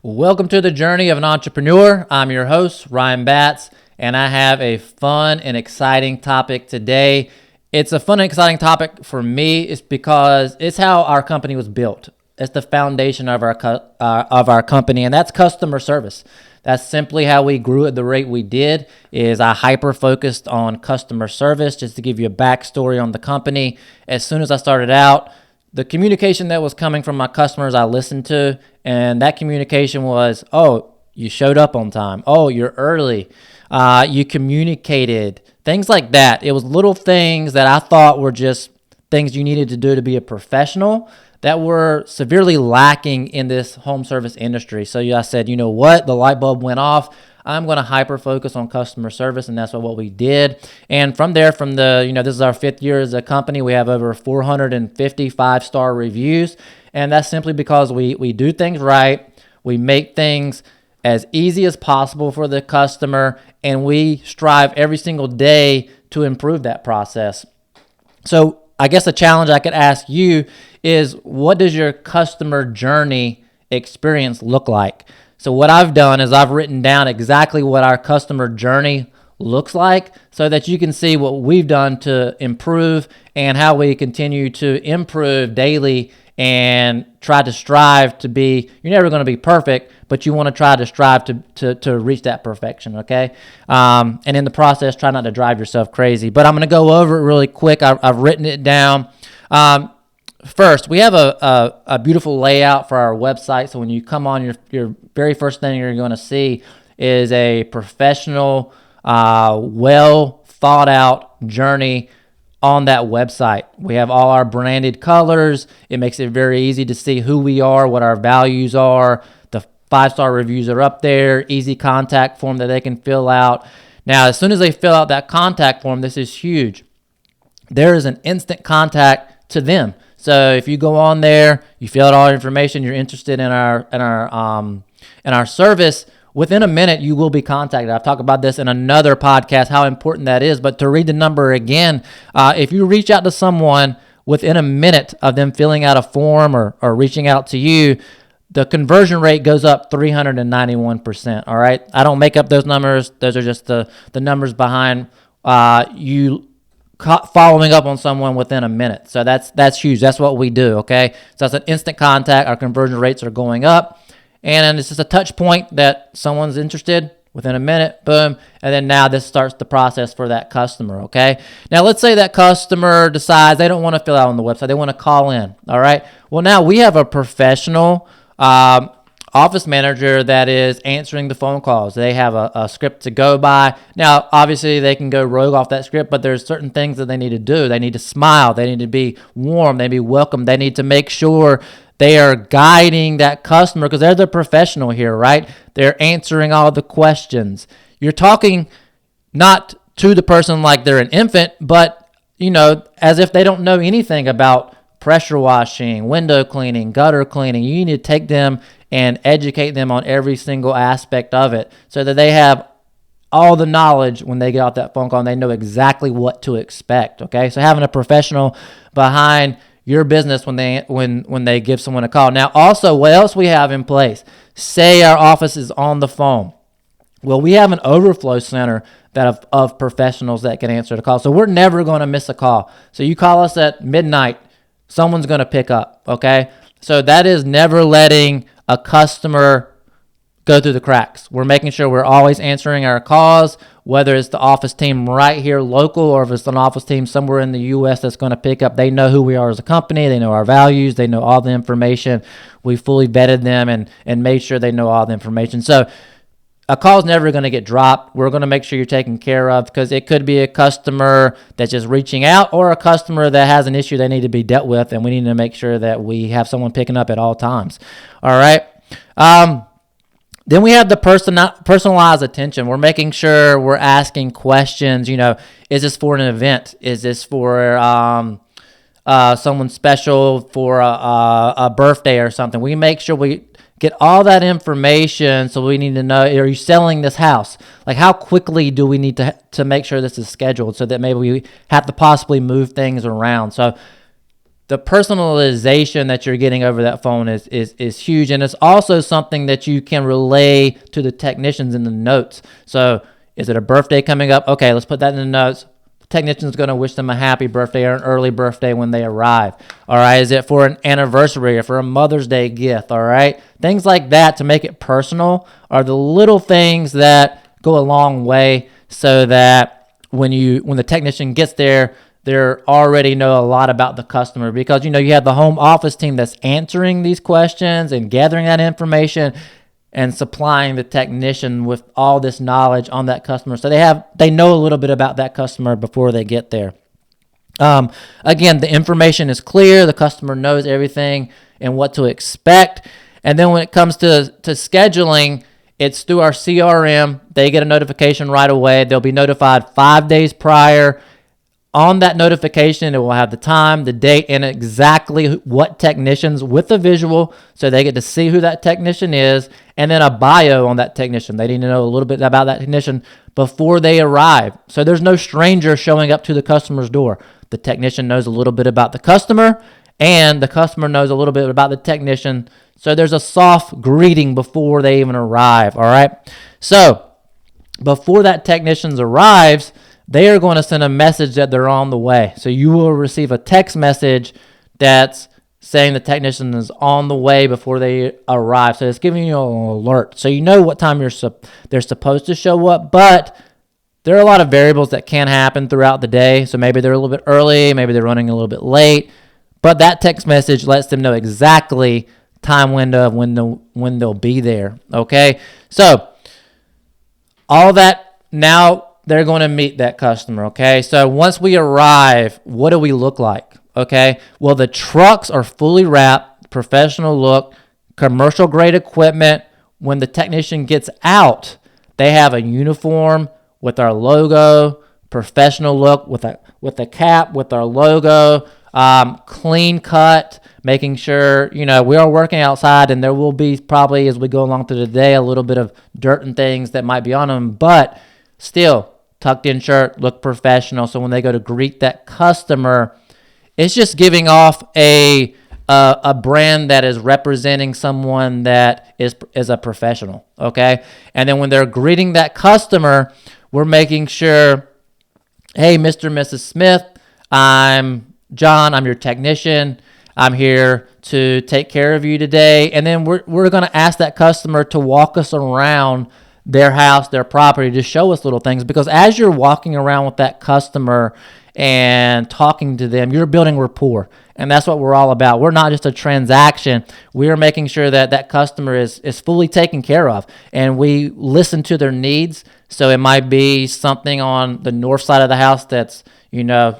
Welcome to the journey of an entrepreneur. I'm your host, Ryan Batts, and I have a fun and exciting topic today. It's a fun and exciting topic for me. It's because it's how our company was built. It's the foundation of our company, and that's customer service. That's simply how we grew at the rate we did. Is I hyper-focused on customer service. Just to give you a backstory on the company, as soon as I started out, the communication that was coming from my customers I listened to, and that communication was, oh, you showed up on time. Oh, you're early. You communicated. Things like that. It was little things that I thought were just things you needed to do to be a professional that were severely lacking in this home service industry. So I said, you know what? The light bulb went off. I'm going to hyper focus on customer service, and that's what we did. And from there, this is our 5th year as a company. We have over 450 5-star reviews, and that's simply because we do things right. We make things as easy as possible for the customer, and we strive every single day to improve that process. So I guess a challenge I could ask you is, what does your customer journey experience look like? So what I've done is I've written down exactly what our customer journey looks like so that you can see what we've done to improve and how we continue to improve daily and try to strive to be, you're never going to be perfect, but you want to try to strive to reach that perfection, okay? And in the process, try not to drive yourself crazy. But I'm going to go over it really quick. I've written it down. First, we have a beautiful layout for our website. So when you come on, your very first thing you're going to see is a professional, well thought out journey on that website. We have all our branded colors. It makes it very easy to see who we are, what our values are. The 5-star reviews are up there, easy contact form that they can fill out. Now, as soon as they fill out that contact form, this is huge. There is an instant contact to them. So if you go on there, you fill out all your information, you're interested in our service, within a minute you will be contacted. I've talked about this in another podcast, how important that is. But to read the number again, if you reach out to someone within a minute of them filling out a form or reaching out to you, the conversion rate goes up 391%. All right, I don't make up those numbers; those are just the numbers behind you following up on someone within a minute. So that's huge. That's what we do, okay? So that's an instant contact. Our conversion rates are going up. And it's just a touch point that someone's interested within a minute, boom. And then now this starts the process for that customer, okay? Now let's say that customer decides they don't want to fill out on the website. They want to call in, all right? Well, now we have a professional office manager that is answering the phone calls. They have a script to go by. Now, obviously, they can go rogue off that script, but there's certain things that they need to do. They need to smile. They need to be warm. They need to be welcome. They need to make sure they are guiding that customer because they're the professional here, right? They're answering all the questions. You're talking not to the person like they're an infant, but, as if they don't know anything about pressure washing, window cleaning, gutter cleaning. You need to take them and educate them on every single aspect of it so that they have all the knowledge when they get off that phone call and they know exactly what to expect, okay? So having a professional behind your business when they give someone a call. Now, also, what else we have in place? Say our office is on the phone. Well, we have an overflow center of professionals that can answer the call. So we're never going to miss a call. So you call us at midnight, someone's going to pick up, okay? So that is never letting a customer go through the cracks. We're making sure we're always answering our calls, whether it's the office team right here local or if it's an office team somewhere in the U.S. that's going to pick up. They know who we are as a company. They know our values. They know all the information. We fully vetted them and made sure they know all the information. So a call is never going to get dropped. We're going to make sure you're taken care of because it could be a customer that's just reaching out or a customer that has an issue they need to be dealt with, and we need to make sure that we have someone picking up at all times. All right. Then we have the personalized attention. We're making sure we're asking questions. Is this for an event? Is this for someone special for a birthday or something? We make sure we get all that information. So we need to know, are you selling this house? Like, how quickly do we need to make sure this is scheduled so that maybe we have to possibly move things around? So the personalization that you're getting over that phone is huge. And it's also something that you can relay to the technicians in the notes. So is it a birthday coming up? Okay, let's put that in the notes. The technician's going to wish them a happy birthday or an early birthday when they arrive. All right, is it for an anniversary or for a Mother's Day gift? All right, things like that to make it personal are the little things that go a long way, so that when the technician gets there, they already know a lot about the customer, because you have the home office team that's answering these questions and gathering that information and supplying the technician with all this knowledge on that customer, so they know a little bit about that customer before they get there. Again, the information is clear, the customer knows everything and what to expect. And then when it comes to scheduling, it's through our CRM. They get a notification right away. They'll be notified 5 days prior. On that notification, it will have the time, the date, and exactly what technicians, with a visual, so they get to see who that technician is, and then a bio on that technician. They need to know a little bit about that technician before they arrive. So there's no stranger showing up to the customer's door. The technician knows a little bit about the customer, and the customer knows a little bit about the technician. So there's a soft greeting before they even arrive, all right? So before that technician arrives, they are going to send a message that they're on the way. So you will receive a text message that's saying the technician is on the way before they arrive. So it's giving you an alert. So you know what time they're supposed to show up, but there are a lot of variables that can happen throughout the day. So maybe they're a little bit early, maybe they're running a little bit late, but that text message lets them know exactly time window of when they'll be there, okay? So all that, now they're going to meet that customer, okay? So once we arrive, what do we look like, okay? Well, the trucks are fully wrapped, professional look, commercial grade equipment. When the technician gets out, they have a uniform with our logo, professional look with a cap with our logo, clean cut, making sure, we are working outside, and there will be probably, as we go along through the day, a little bit of dirt and things that might be on them, but still, tucked in shirt, look professional. So when they go to greet that customer, it's just giving off a brand that is representing someone that is a professional, okay? And then when they're greeting that customer, we're making sure, hey, Mr. and Mrs. Smith, I'm John, I'm your technician. I'm here to take care of you today. And then we're going to ask that customer to walk us around their house, their property, to show us little things, because as you're walking around with that customer and talking to them, you're building rapport, and that's what we're all about. We're not just a transaction. We're making sure that that customer is fully taken care of, and we listen to their needs. So it might be something on the north side of the house that's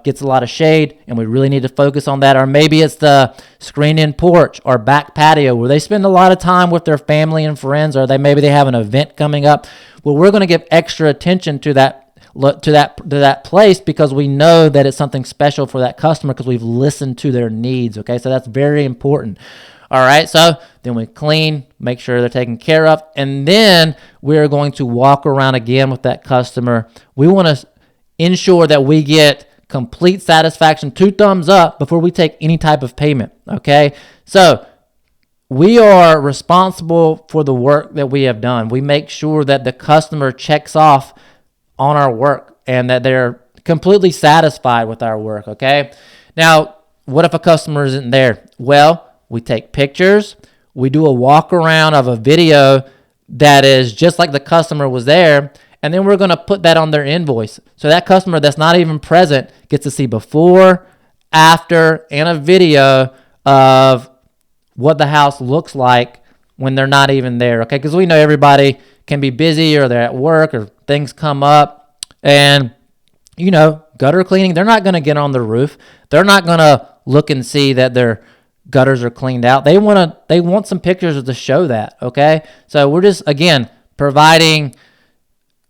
gets a lot of shade, and we really need to focus on that. Or maybe it's the screened-in porch or back patio where they spend a lot of time with their family and friends, or maybe they have an event coming up. Well, we're going to give extra attention to that place, because we know that it's something special for that customer, because we've listened to their needs. Okay, so that's very important. All right, so then we clean, make sure they're taken care of, and then we're going to walk around again with that customer. We want to ensure that we get complete satisfaction, 2 thumbs up, before we take any type of payment, okay? So we are responsible for the work that we have done. We make sure that the customer checks off on our work and that they're completely satisfied with our work, okay? Now, what if a customer isn't there? Well, we take pictures. We do a walk around of a video that is just like the customer was there, and then we're going to put that on their invoice. So that customer that's not even present gets to see before, after, and a video of what the house looks like when they're not even there, okay? Because we know everybody can be busy, or they're at work, or things come up. And, gutter cleaning, they're not going to get on the roof. They're not going to look and see that their gutters are cleaned out. They want some pictures to show that, okay? So we're just, again, providing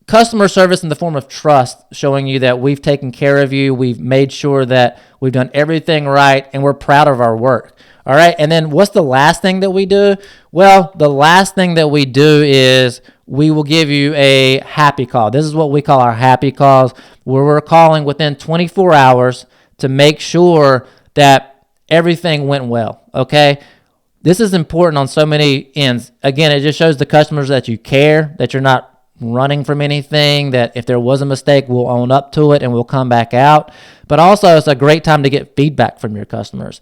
customer service in the form of trust, showing you that we've taken care of you, we've made sure that we've done everything right, and we're proud of our work. All right, and then what's the last thing that we do? Well, the last thing that we do is we will give you a happy call. This is what we call our happy calls, where we're calling within 24 hours to make sure that everything went well, okay? This is important on so many ends. Again, it just shows the customers that you care, that you're not running from anything, that if there was a mistake, we'll own up to it and we'll come back out. But also, it's a great time to get feedback from your customers.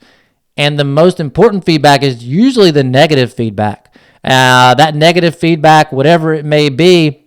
And the most important feedback is usually the negative feedback. That negative feedback, whatever it may be,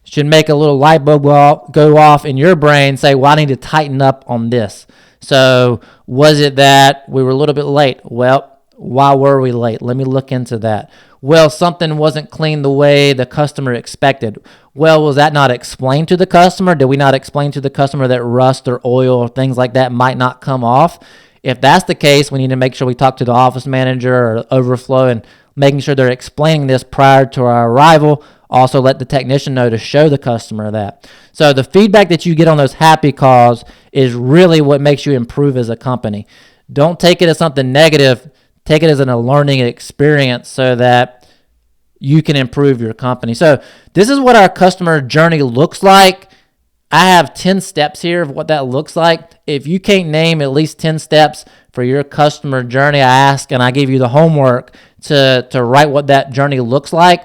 should make a little light bulb go off in your brain, say, well, I need to tighten up on this. So was it that we were a little bit late? Well, why were we late? Let me look into that. Well, something wasn't clean the way the customer expected. Well, was that not explained to the customer? Did we not explain to the customer that rust or oil or things like that might not come off? If that's the case, we need to make sure we talk to the office manager or overflow and making sure they're explaining this prior to our arrival. Also let the technician know to show the customer that. So the feedback that you get on those happy calls is really what makes you improve as a company. Don't take it as something negative. Take it as a learning experience so that you can improve your company. So this is what our customer journey looks like. I have 10 steps here of what that looks like. If you can't name at least 10 steps for your customer journey, I ask and I give you the homework to write what that journey looks like,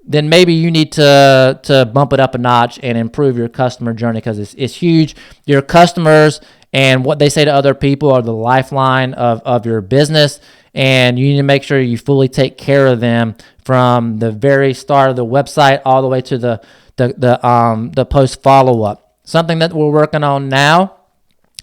then maybe you need to bump it up a notch and improve your customer journey, because it's huge. Your customers and what they say to other people are the lifeline of your business, and you need to make sure you fully take care of them from the very start of the website all the way to the post follow-up. Something that we're working on now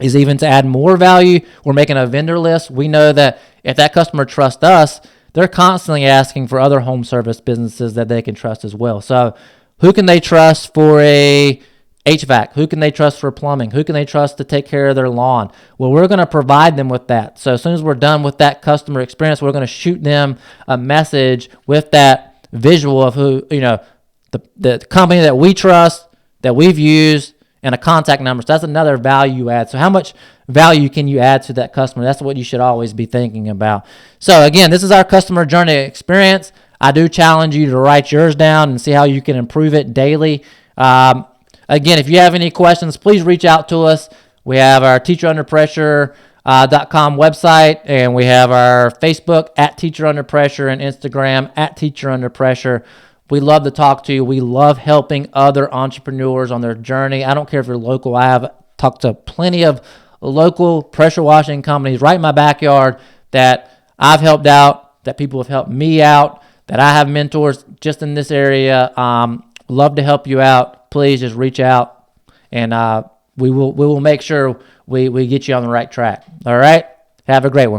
is even to add more value. We're making a vendor list. We know that if that customer trusts us, they're constantly asking for other home service businesses that they can trust as well. So who can they trust for a HVAC? Who can they trust for plumbing? Who can they trust to take care of their lawn? Well, we're going to provide them with that. So as soon as we're done with that customer experience, we're going to shoot them a message with that visual of who, the company that we trust, that we've used, and a contact number. So that's another value add. So how much value can you add to that customer? That's what you should always be thinking about. So again, this is our customer journey experience. I do challenge you to write yours down and see how you can improve it daily. Again, if you have any questions, please reach out to us. We have our teacherunderpressure.com website, and we have our Facebook at Teacher Under Pressure and Instagram at Teacher Under Pressure. We love to talk to you. We love helping other entrepreneurs on their journey. I don't care if you're local. I have talked to plenty of local pressure washing companies right in my backyard that I've helped out, that people have helped me out, that I have mentors just in this area. Love to help you out. Please just reach out, and we will make sure we get you on the right track. All right? Have a great one.